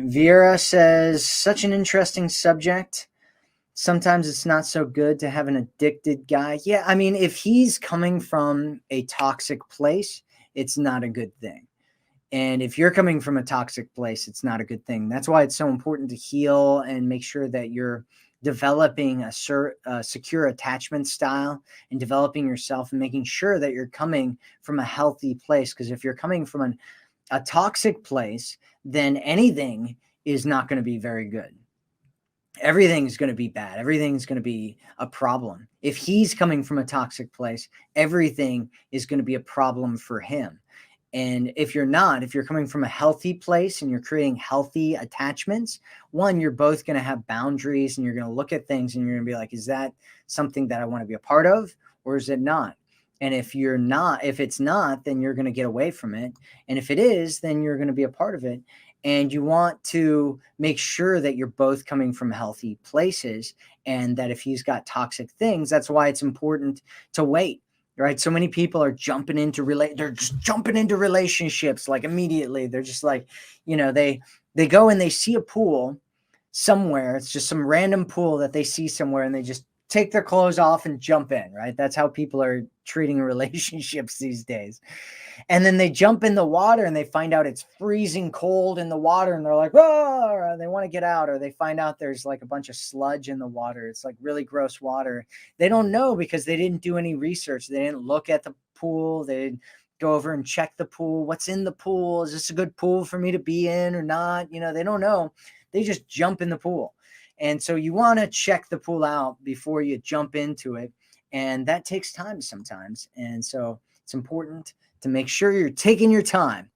Vera says, such an interesting subject. Sometimes it's not so good to have an addicted guy. Yeah, I mean, if he's coming from a toxic place, it's not a good thing. And if you're coming from a toxic place, it's not a good thing. That's why it's so important to heal and make sure that you're developing a secure attachment style and developing yourself and making sure that you're coming from a healthy place. Because if you're coming from a toxic place, then anything is not going to be very good. Everything's going to be bad. Everything's going to be a problem. If he's coming from a toxic place, everything is going to be a problem for him. And if you're not, if you're coming from a healthy place and you're creating healthy attachments, one, you're both going to have boundaries and you're going to look at things and you're going to be like, is that something that I want to be a part of, or is it not? And if it's not, then you're going to get away from it. And if it is, then you're going to be a part of it. And you want to make sure that you're both coming from healthy places, and that if he's got toxic things, that's why it's important to wait. Right. So many people are they're just jumping into relationships like immediately. They're just like, they go and they see a pool somewhere. It's just some random pool that they see somewhere, and they just take their clothes off and jump in. Right. That's how people are treating relationships these days. And then they jump in the water and they find out it's freezing cold in the water, and they're like, oh, or they want to get out, or they find out there's like a bunch of sludge in the water. It's like really gross water. They don't know because they didn't do any research. They didn't look at the pool. They didn't go over and check the pool. What's in the pool? Is this a good pool for me to be in or not? They don't know. They just jump in the pool. And so you want to check the pool out before you jump into it. And that takes time sometimes. And so it's important to make sure you're taking your time